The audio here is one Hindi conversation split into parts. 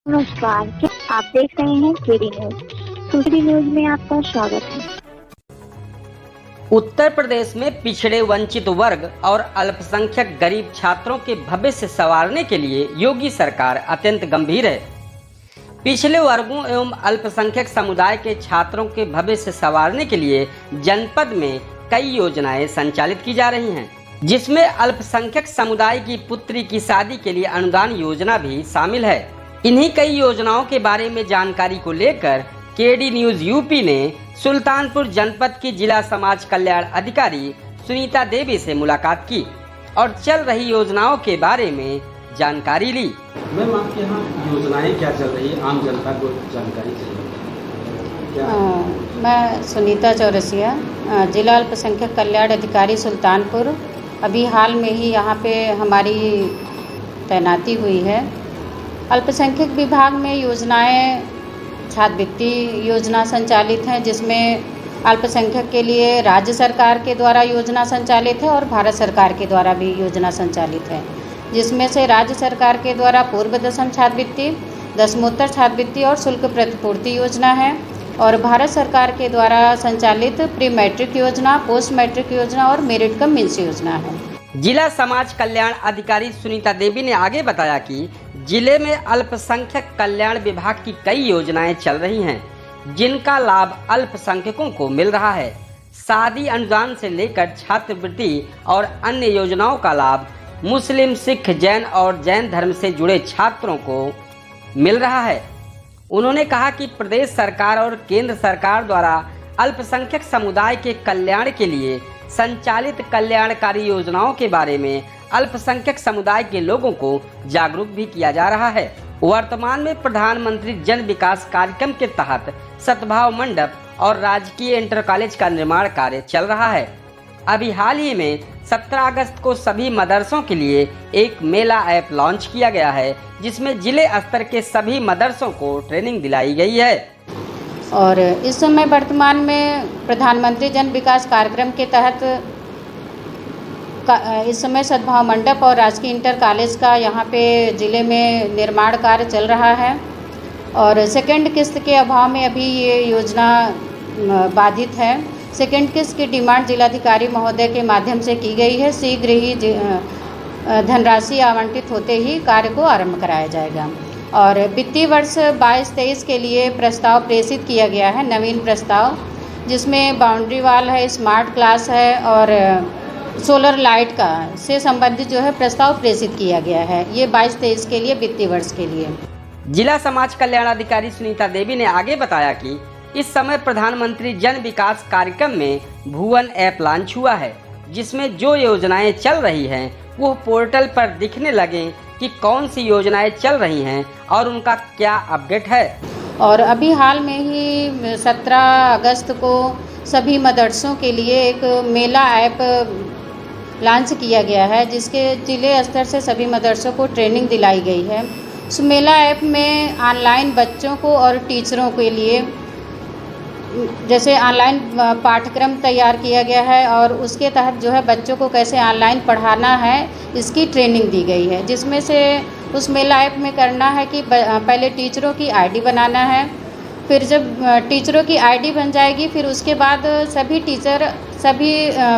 नमस्कार, क्या आप देख रहे हैं केडी न्यूज। केडी न्यूज में आपका स्वागत है। उत्तर प्रदेश में पिछड़े वंचित वर्ग और अल्पसंख्यक गरीब छात्रों के भविष्य संवारने के लिए योगी सरकार अत्यंत गंभीर है। पिछले वर्गों एवं अल्पसंख्यक समुदाय के छात्रों के भविष्य संवारने के लिए जनपद में कई योजनाएं संचालित की जा रही हैं, जिसमें अल्पसंख्यक समुदाय की पुत्री की शादी के लिए अनुदान योजना भी शामिल है। इन्हीं कई योजनाओं के बारे में जानकारी को लेकर केडी न्यूज यूपी ने सुल्तानपुर जनपद की जिला समाज कल्याण अधिकारी सुनीता देवी से मुलाकात की और चल रही योजनाओं के बारे में जानकारी ली। मैम, आपके यहाँ योजनाएं क्या चल रही है, आम जनता को जानकारी चाहिए। मैं सुनीता चौरसिया, जिला अल्पसंख्यक कल्याण अधिकारी सुल्तानपुर। अभी हाल में ही यहाँ पे हमारी तैनाती हुई है। अल्पसंख्यक विभाग में योजनाएं छात्रवृत्ति योजना संचालित हैं, जिसमें अल्पसंख्यक के लिए राज्य सरकार के द्वारा योजना संचालित है और भारत सरकार के द्वारा भी योजना संचालित है, जिसमें से राज्य सरकार के द्वारा पूर्व दशम छात्रवृत्ति, दशमोत्तर छात्रवृत्ति और शुल्क प्रतिपूर्ति योजना है, और भारत सरकार के द्वारा संचालित प्री मैट्रिक योजना, पोस्ट मैट्रिक योजना और मेरिट कम मीन्स योजना है। जिला समाज कल्याण अधिकारी सुनीता देवी ने आगे बताया कि जिले में अल्पसंख्यक कल्याण विभाग की कई योजनाएं चल रही हैं, जिनका लाभ अल्पसंख्यकों को मिल रहा है। शादी अनुदान से लेकर छात्रवृत्ति और अन्य योजनाओं का लाभ मुस्लिम, सिख, जैन और जैन धर्म से जुड़े छात्रों को मिल रहा है। उन्होंने कहा कि प्रदेश सरकार और केंद्र सरकार द्वारा अल्पसंख्यक समुदाय के कल्याण के लिए संचालित कल्याणकारी योजनाओं के बारे में अल्पसंख्यक समुदाय के लोगों को जागरूक भी किया जा रहा है। वर्तमान में प्रधानमंत्री जन विकास कार्यक्रम के तहत सद्भाव मंडप और राजकीय इंटर कॉलेज का निर्माण कार्य चल रहा है। अभी हाल ही में 17 अगस्त को सभी मदरसों के लिए एक मेला ऐप लॉन्च किया गया है, जिसमें जिले स्तर के सभी मदरसों को ट्रेनिंग दिलाई गई है। और इस समय वर्तमान में प्रधानमंत्री जन विकास कार्यक्रम के तहत इस समय सद्भाव मंडप और राजकीय इंटर कॉलेज का यहाँ पे ज़िले में निर्माण कार्य चल रहा है, और सेकंड किस्त के अभाव में अभी ये योजना बाधित है। सेकंड किस्त की डिमांड जिलाधिकारी महोदय के माध्यम से की गई है। शीघ्र ही धनराशि आवंटित होते ही कार्य को आरंभ कराया जाएगा। और वित्तीय वर्ष 22-23 के लिए प्रस्ताव प्रेषित किया गया है, नवीन प्रस्ताव, जिसमें बाउंड्री वाल है, स्मार्ट क्लास है और सोलर लाइट का से संबंधित जो है प्रस्ताव प्रेषित किया गया है। ये 22-23 के लिए वित्तीय वर्ष के लिए। जिला समाज कल्याण अधिकारी सुनीता देवी ने आगे बताया कि इस समय प्रधानमंत्री जन विकास कार्यक्रम में भुवन ऐप लॉन्च हुआ है, जिसमें जो योजनाएं चल रही हैं वो पोर्टल पर दिखने लगे कि कौन सी योजनाएं चल रही हैं और उनका क्या अपडेट है। और अभी हाल में ही 17 अगस्त को सभी मदरसों के लिए एक मेला ऐप लॉन्च किया गया है, जिसके जिले स्तर से सभी मदरसों को ट्रेनिंग दिलाई गई है। उस मेला ऐप में ऑनलाइन बच्चों को और टीचरों के लिए जैसे ऑनलाइन पाठ्यक्रम तैयार किया गया है, और उसके तहत जो है बच्चों को कैसे ऑनलाइन पढ़ाना है इसकी ट्रेनिंग दी गई है, जिसमें से उस मेला ऐप में करना है कि पहले टीचरों की आईडी बनाना है। फिर जब टीचरों की आईडी बन जाएगी, फिर उसके बाद सभी टीचर सभी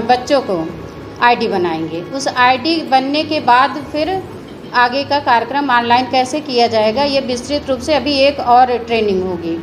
बच्चों को आईडी बनाएंगे। उस आईडी बनने के बाद फिर आगे का कार्यक्रम ऑनलाइन कैसे किया जाएगा, ये विस्तृत रूप से अभी एक और ट्रेनिंग होगी।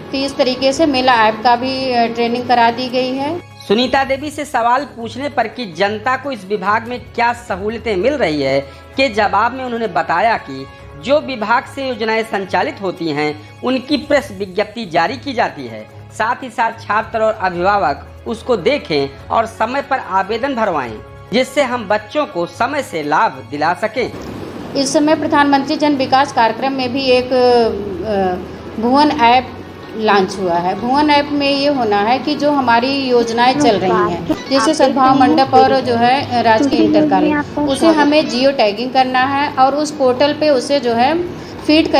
तो इस तरीके से मेला ऐप का भी ट्रेनिंग करा दी गई है। सुनीता देवी से सवाल पूछने पर कि जनता को इस विभाग में क्या सहूलतें मिल रही है के जवाब में उन्होंने बताया कि जो विभाग से योजनाएं संचालित होती हैं उनकी प्रेस विज्ञप्ति जारी की जाती है। साथ ही साथ छात्र और अभिभावक उसको देखें और समय पर आवेदन भरवाएं, जिससे हम बच्चों को समय से लाभ दिला सकें। इस समय प्रधानमंत्री जन विकास कार्यक्रम में भी एक भुवन ऐप लॉन्च हुआ है। भुवन ऐप में ये होना है कि जो हमारी योजनाएं चल रही हैं, जैसे सद्भाव मंडप और जो है राजकीय इंटर कॉलेज, उसे हमें जियो टैगिंग करना है और उस पोर्टल पे उसे जो है फीड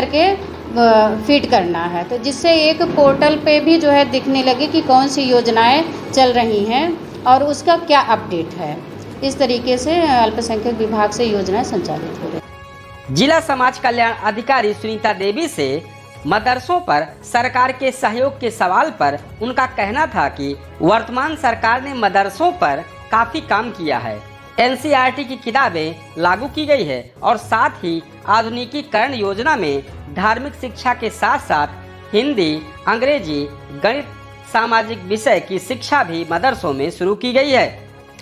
करना है, तो जिससे एक पोर्टल पे भी जो है दिखने लगे कि कौन सी योजनाएं चल रही हैं और उसका क्या अपडेट है। इस तरीके से अल्पसंख्यक विभाग से योजनाएं संचालित हो रही हैं। जिला समाज कल्याण अधिकारी सुनीता देवी से मदरसों पर सरकार के सहयोग के सवाल पर उनका कहना था कि वर्तमान सरकार ने मदरसों पर काफी काम किया है। एनसीईआरटी की किताबें लागू की गई है और साथ ही आधुनिकीकरण योजना में धार्मिक शिक्षा के साथ साथ हिंदी, अंग्रेजी, गणित, सामाजिक विषय की शिक्षा भी मदरसों में शुरू की गई है,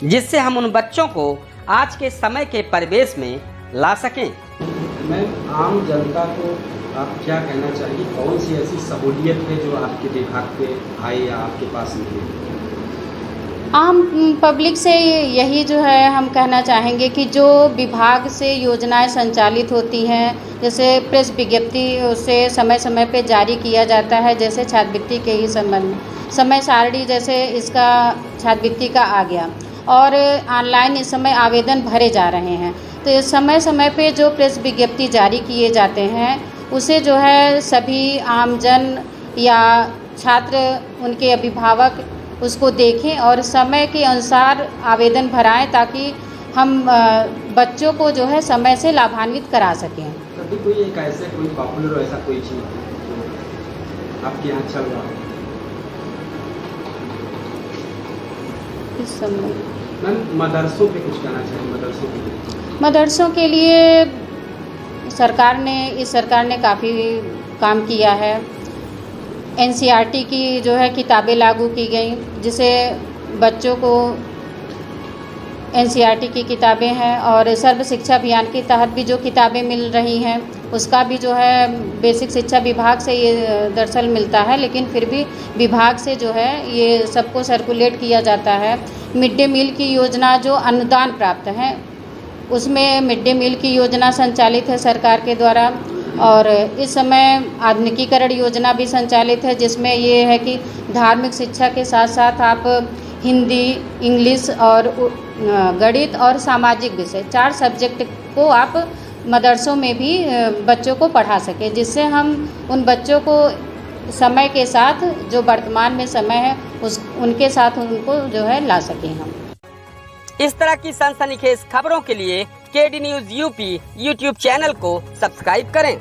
जिससे हम उन बच्चों को आज के समय के परिवेश में ला सकें। मैम, आम जनता को आप क्या कहना चाहिए, कौन सी ऐसी सहूलियत है जो आपके विभाग पे आई या आपके पास मिली? आम पब्लिक से यही जो है हम कहना चाहेंगे कि जो विभाग से योजनाएं संचालित होती हैं, जैसे प्रेस विज्ञप्ति उसे समय समय पे जारी किया जाता है, जैसे छात्रवृत्ति के ही संबंध में समय सारणी जैसे इसका छात्रवृत्ति का आ गया और ऑनलाइन इस समय आवेदन भरे जा रहे हैं। तो समय समय पे जो प्रेस विज्ञप्ति जारी किए जाते हैं उसे जो है सभी आमजन या छात्र, उनके अभिभावक उसको देखें और समय के अनुसार आवेदन भराएं ताकि हम बच्चों को जो है समय से लाभान्वित करा सकें। कभी कोई एक ऐसे कोई पॉपुलर हो, ऐसा कोई चीज़ जो आपके यहाँ चल रहा हो इस समय? मैम, मदरसों पे कुछ कहना चाहिए? मदरसों के लिए इस सरकार ने काफ़ी काम किया है। एनसीईआरटी की जो है किताबें लागू की गई, जिसे बच्चों को एनसीईआरटी की किताबें हैं और सर्व शिक्षा अभियान के तहत भी जो किताबें मिल रही हैं उसका भी जो है बेसिक शिक्षा विभाग से ये दरअसल मिलता है, लेकिन फिर भी विभाग से जो है ये सबको सर्कुलेट किया जाता है। मिड डे मील की योजना जो अनुदान प्राप्त है उसमें मिड डे मील की योजना संचालित है सरकार के द्वारा और इस समय आधुनिकीकरण योजना भी संचालित है, जिसमें ये है कि धार्मिक शिक्षा के साथ साथ आप हिंदी, इंग्लिश और गणित और सामाजिक विषय 4 सब्जेक्ट को आप मदरसों में भी बच्चों को पढ़ा सकें, जिससे हम उन बच्चों को समय के साथ जो वर्तमान में समय है उनके साथ उनको जो है ला सकें हम। इस तरह की सनसनीखेज खबरों के लिए KD news UP YouTube channel को सब्सक्राइब करें।